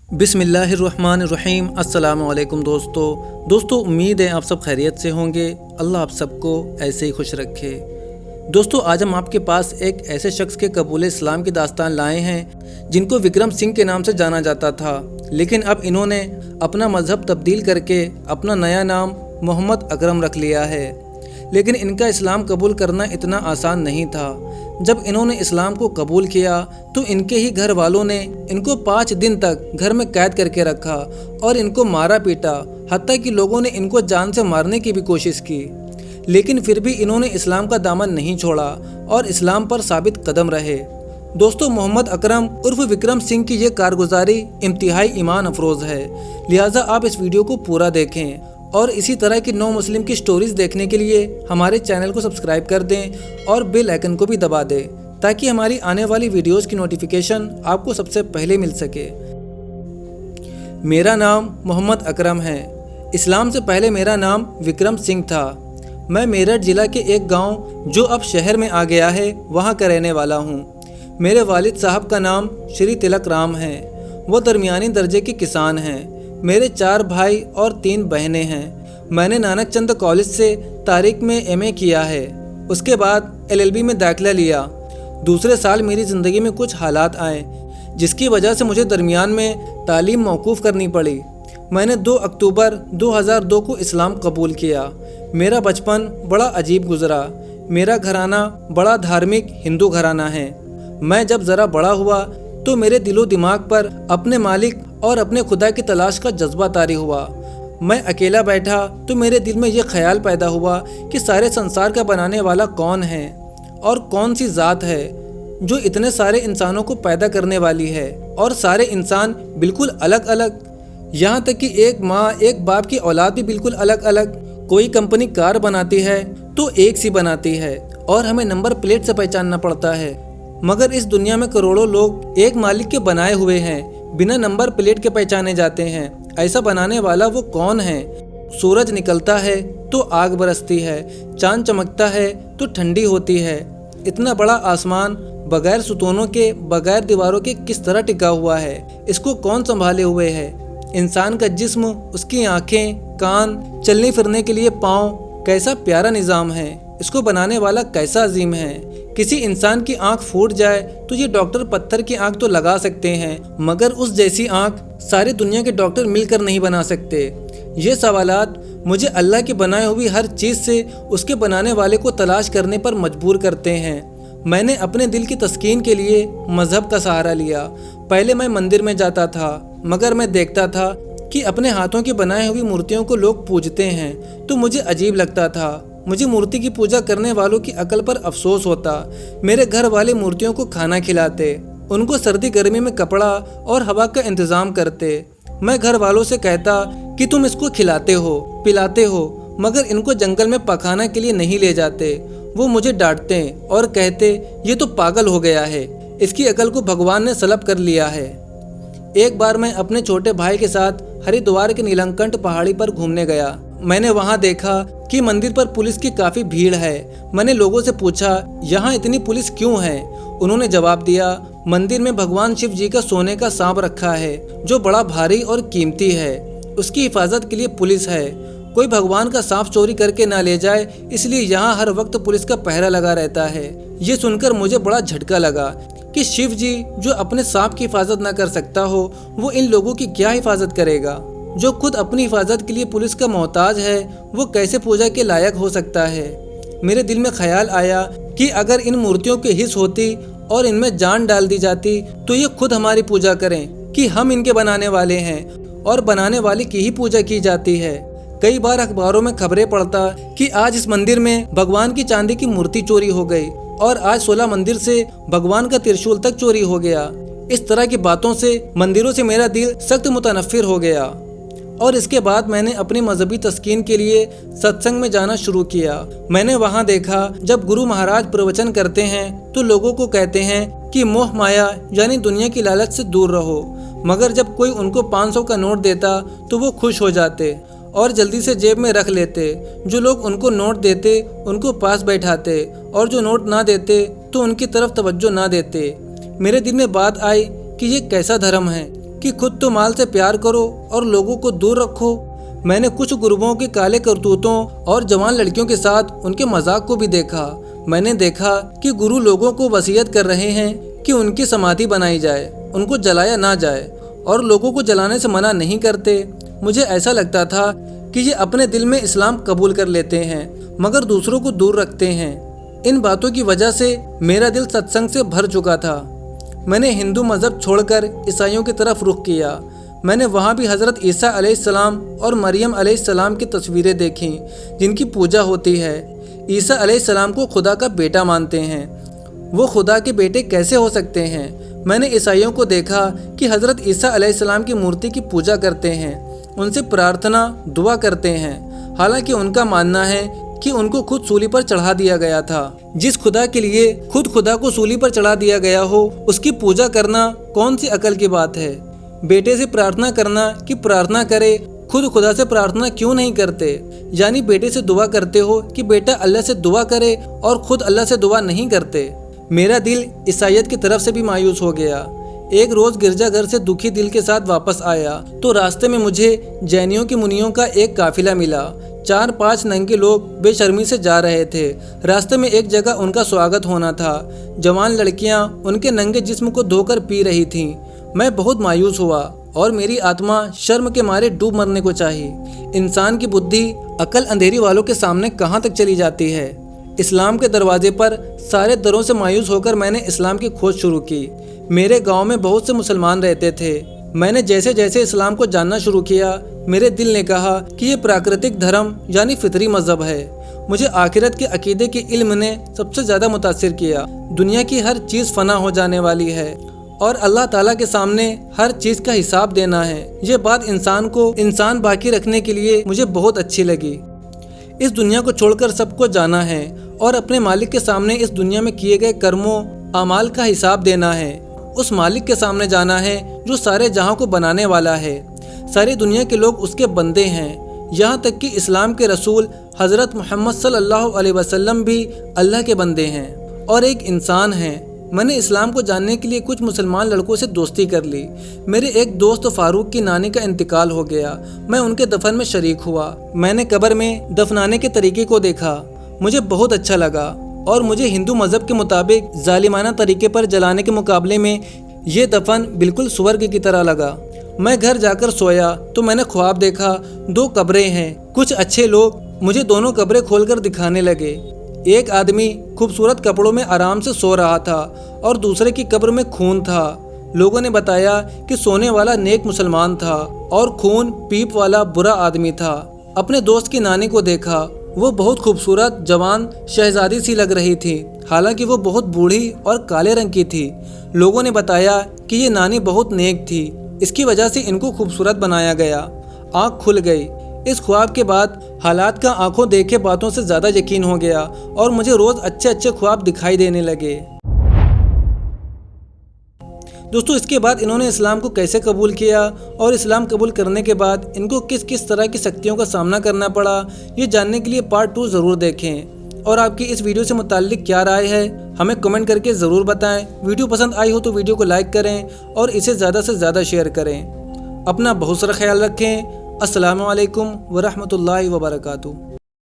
बिस्मिल्लाहिर्रहमानिर्रहीम। अस्सलामुअलैकुम दोस्तों, उम्मीद है आप सब खैरियत से होंगे। अल्लाह आप सबको ऐसे ही खुश रखे। दोस्तों, आज हम आपके पास एक ऐसे शख्स के कबूल इस्लाम की दास्तान लाए हैं जिनको विक्रम सिंह के नाम से जाना जाता था, लेकिन अब इन्होंने अपना मज़हब तब्दील करके अपना नया नाम मोहम्मद अकरम रख लिया है। लेकिन इनका इस्लाम कबूल करना इतना आसान नहीं था। जब इन्होंने इस्लाम को कबूल किया तो इनके ही घर वालों ने इनको 5 दिन तक घर में कैद करके रखा और इनको मारा पीटा, हत्ता कि लोगों ने इनको जान से मारने की भी कोशिश की। लेकिन फिर भी इन्होंने इस्लाम का दामन नहीं छोड़ा और इस्लाम पर साबित कदम रहे। दोस्तों, मोहम्मद अकरम उर्फ विक्रम सिंह की ये कारगुजारी इंतहाई ईमान अफरोज़ है, लिहाजा आप इस वीडियो को पूरा देखें और इसी तरह की 9 मुस्लिम की स्टोरीज़ देखने के लिए हमारे चैनल को सब्सक्राइब कर दें और बेल आइकन को भी दबा दें ताकि हमारी आने वाली वीडियोस की नोटिफिकेशन आपको सबसे पहले मिल सके। मेरा नाम मोहम्मद अकरम है। इस्लाम से पहले मेरा नाम विक्रम सिंह था। मैं मेरठ ज़िला के एक गांव जो अब शहर में आ गया है वहां का रहने वाला हूं। मेरे वालिद साहब का नाम श्री तिलक राम है। वो दरमियानी दर्जे के किसान हैं। मेरे 4 भाई और 3 बहनें हैं। मैंने नानक चंद कॉलेज से तारीख में MA किया है। उसके बाद LLB में दाखिला लिया। दूसरे साल मेरी ज़िंदगी में कुछ हालात आए जिसकी वजह से मुझे दरमियान में तालीम मौकूफ़ करनी पड़ी। मैंने 2 अक्टूबर 2002 को इस्लाम कबूल किया। मेरा बचपन बड़ा अजीब गुजरा। मेरा घराना बड़ा धार्मिक हिंदू घराना है। मैं जब ज़रा बड़ा हुआ तो मेरे दिलो दिमाग पर अपने मालिक और अपने खुदा की तलाश का जज्बा तारी हुआ। मैं अकेला बैठा तो मेरे दिल में ये ख्याल पैदा हुआ कि सारे संसार का बनाने वाला कौन है और कौन सी ज़ात है जो इतने सारे इंसानों को पैदा करने वाली है। और सारे इंसान बिल्कुल अलग अलग, यहाँ तक कि एक माँ एक बाप की औलाद भी बिल्कुल अलग अलग। कोई कंपनी कार बनाती है तो एक सी बनाती है और हमें नंबर प्लेट से पहचानना पड़ता है, मगर इस दुनिया में करोड़ों लोग एक मालिक के बनाए हुए हैं, बिना नंबर प्लेट के पहचाने जाते हैं। ऐसा बनाने वाला वो कौन है? सूरज निकलता है तो आग बरसती है, चांद चमकता है तो ठंडी होती है। इतना बड़ा आसमान बगैर सुतोनों के, बगैर दीवारों के किस तरह टिका हुआ है? इसको कौन संभाले हुए है? इंसान का जिस्म, उसकी आँखें, कान, चलने फिरने के लिए पाँव, कैसा प्यारा निज़ाम है। इसको बनाने वाला कैसा अजीम है। किसी इंसान की आंख फूट जाए तो ये डॉक्टर पत्थर की आंख तो लगा सकते हैं, मगर उस जैसी आंख सारी दुनिया के डॉक्टर मिलकर नहीं बना सकते। ये सवालात मुझे अल्लाह की बनाई हुई हर चीज़ से उसके बनाने वाले को तलाश करने पर मजबूर करते हैं। मैंने अपने दिल की तस्कीन के लिए मज़हब का सहारा लिया। पहले मैं मंदिर में जाता था, मगर मैं देखता था कि अपने हाथों की बनाई हुई मूर्तियों को लोग पूजते हैं तो मुझे अजीब लगता था। मुझे मूर्ति की पूजा करने वालों की अकल पर अफसोस होता। मेरे घर वाले मूर्तियों को खाना खिलाते, उनको सर्दी गर्मी में कपड़ा और हवा का इंतज़ाम करते। मैं घर वालों से कहता कि तुम इसको खिलाते हो, पिलाते हो, मगर इनको जंगल में पकाने के लिए नहीं ले जाते। वो मुझे डांटते और कहते ये तो पागल हो गया है, इसकी अकल को भगवान ने सलब कर लिया है। एक बार मैं अपने छोटे भाई के साथ हरिद्वार के नीलकंठ पहाड़ी पर घूमने गया। मैंने वहां देखा कि मंदिर पर पुलिस की काफ़ी भीड़ है। मैंने लोगों से पूछा यहाँ इतनी पुलिस क्यों है? उन्होंने जवाब दिया, मंदिर में भगवान शिव जी का सोने का सांप रखा है जो बड़ा भारी और कीमती है, उसकी हिफाजत के लिए पुलिस है। कोई भगवान का सांप चोरी करके ना ले जाए, इसलिए यहाँ हर वक्त पुलिस का पहरा लगा रहता है। ये सुनकर मुझे बड़ा झटका लगा कि शिव जी जो अपने सांप की हिफाजत ना कर सकता हो, वो इन लोगों की क्या हिफाजत करेगा? जो खुद अपनी हिफाजत के लिए पुलिस का मोहताज है, वो कैसे पूजा के लायक हो सकता है? मेरे दिल में ख्याल आया कि अगर इन मूर्तियों की हिस्स होती और इनमें जान डाल दी जाती तो ये खुद हमारी पूजा करें कि हम इनके बनाने वाले हैं और बनाने वाले की ही पूजा की जाती है। कई बार अखबारों में खबरें पढ़ता कि आज इस मंदिर में भगवान की चांदी की मूर्ति चोरी हो गई और आज 16 मंदिर से भगवान का त्रिशूल तक चोरी हो गया। इस तरह की बातों से मंदिरों से मेरा दिल सख्त मुतनफ़िर हो गया और इसके बाद मैंने अपनी मजहबी तस्कीन के लिए सत्संग में जाना शुरू किया। मैंने वहाँ देखा जब गुरु महाराज प्रवचन करते हैं तो लोगों को कहते हैं कि मोह माया यानी दुनिया की लालच से दूर रहो, मगर जब कोई उनको 500 का नोट देता तो वो खुश हो जाते और जल्दी से जेब में रख लेते। जो लोग उनको नोट देते उनको पास बैठाते और जो नोट ना देते तो उनकी तरफ तवज्जो ना देते। मेरे दिल में बात आई कि ये कैसा धर्म है कि खुद तो माल से प्यार करो और लोगों को दूर रखो। मैंने कुछ गुरुओं के काले करतूतों और जवान लड़कियों के साथ उनके मजाक को भी देखा। मैंने देखा कि गुरु लोगों को वसीयत कर रहे हैं कि उनकी समाधि बनाई जाए, उनको जलाया ना जाए, और लोगों को जलाने से मना नहीं करते। मुझे ऐसा लगता था कि ये अपने दिल में इस्लाम कबूल कर लेते हैं मगर दूसरों को दूर रखते हैं। इन बातों की वजह से मेरा दिल सत्संग से भर चुका था। मैंने हिंदू मज़हब छोड़कर ईसाइयों की तरफ रुख किया। मैंने वहाँ भी हज़रत ईसा अलैहिस्सलाम और मरियम अलैहिस्सलाम की तस्वीरें देखीं जिनकी पूजा होती है। ईसा अलैहिस्सलाम को खुदा का बेटा मानते हैं। वो खुदा के बेटे कैसे हो सकते हैं? मैंने ईसाइयों को देखा कि हज़रत ईसा अलैहिस्सलाम की मूर्ति की पूजा करते हैं, उनसे प्रार्थना दुआ करते हैं। हालांकि उनका मानना है कि उनको खुद सूली पर चढ़ा दिया गया था। जिस खुदा के लिए खुद खुदा को सूली पर चढ़ा दिया गया हो उसकी पूजा करना कौन सी अकल की बात है? बेटे से प्रार्थना करना कि प्रार्थना करे, खुद खुदा से प्रार्थना क्यों नहीं करते? यानी बेटे से दुआ करते हो कि बेटा अल्लाह से दुआ करे और खुद अल्लाह से दुआ नहीं करते। मेरा दिल ईसाइयत की तरफ से भी मायूस हो गया। एक रोज गिरजाघर से दुखी दिल के साथ वापस आया तो रास्ते में मुझे जैनियों के मुनियों का एक काफिला मिला। 4-5 नंगे लोग बेशर्मी से जा रहे थे। रास्ते में एक जगह उनका स्वागत होना था। जवान लड़कियां उनके नंगे जिस्म को धोकर पी रही थीं। मैं बहुत मायूस हुआ और मेरी आत्मा शर्म के मारे डूब मरने को चाही। इंसान की बुद्धि अकल अंधेरी वालों के सामने कहाँ तक चली जाती है। इस्लाम के दरवाजे पर सारे दरों से मायूस होकर मैंने इस्लाम की खोज शुरू की। मेरे गांव में बहुत से मुसलमान रहते थे। मैंने जैसे जैसे इस्लाम को जानना शुरू किया मेरे दिल ने कहा कि ये प्राकृतिक धर्म यानी फितरी मजहब है। मुझे आखिरत के अकीदे के इल्म ने सबसे ज़्यादा मुतासिर किया। दुनिया की हर चीज़ फना हो जाने वाली है और अल्लाह ताला के सामने हर चीज़ का हिसाब देना है। ये बात इंसान को इंसान बाकी रखने के लिए मुझे बहुत अच्छी लगी। इस दुनिया को छोड़कर सबको जाना है और अपने मालिक के सामने इस दुनिया में किए गए कर्मों अमाल का हिसाब देना है। उस मालिक के सामने जाना है जो सारे जहां को बनाने वाला है। सारी दुनिया के लोग उसके बंदे हैं। यहाँ तक कि इस्लाम के रसूल हज़रत मोहम्मद सल्लल्लाहु अलैहि वसल्लम भी अल्लाह के बंदे हैं और एक इंसान हैं। मैंने इस्लाम को जानने के लिए कुछ मुसलमान लड़कों से दोस्ती कर ली। मेरे एक दोस्त फारूक की नानी का इंतकाल हो गया। मैं उनके दफन में शरीक हुआ। मैंने कब्र में दफनाने के तरीके को देखा, मुझे बहुत अच्छा लगा और मुझे हिंदू मज़हब के मुताबिक जालिमाना तरीके पर जलाने के मुकाबले में ये दफन बिल्कुल स्वर्ग की तरह लगा। मैं घर जाकर सोया तो मैंने ख्वाब देखा 2 कब्रें हैं। कुछ अच्छे लोग मुझे दोनों कब्रें खोलकर दिखाने लगे। एक आदमी खूबसूरत कपड़ों में आराम से सो रहा था और दूसरे की कब्र में खून था। लोगों ने बताया कि सोने वाला नेक मुसलमान था और खून पीप वाला बुरा आदमी था। अपने दोस्त की नानी को देखा, वो बहुत खूबसूरत जवान शहजादी सी लग रही थी, हालांकि वो बहुत बूढ़ी और काले रंग की थी। लोगों ने बताया कि ये नानी बहुत नेक थी, इसकी वजह से इनको खूबसूरत बनाया गया। आँख खुल गई। इस ख्वाब के बाद हालात का आंखों देखे बातों से ज़्यादा यकीन हो गया और मुझे रोज़ अच्छे अच्छे ख्वाब दिखाई देने लगे। दोस्तों, इसके बाद इन्होंने इस्लाम को कैसे कबूल किया और इस्लाम कबूल करने के बाद इनको किस किस तरह की सख्तियों का सामना करना पड़ा, ये जानने के लिए पार्ट 2 ज़रूर देखें। और आपकी इस वीडियो से मुताल्लिक क्या राय है हमें कमेंट करके ज़रूर बताएं। वीडियो पसंद आई हो तो वीडियो को लाइक करें और इसे ज़्यादा से ज़्यादा शेयर करें। अपना बहुत सारा ख्याल रखें। अस्सलामु अलैकुम व रहमतुल्लाहि व बरकातुहू।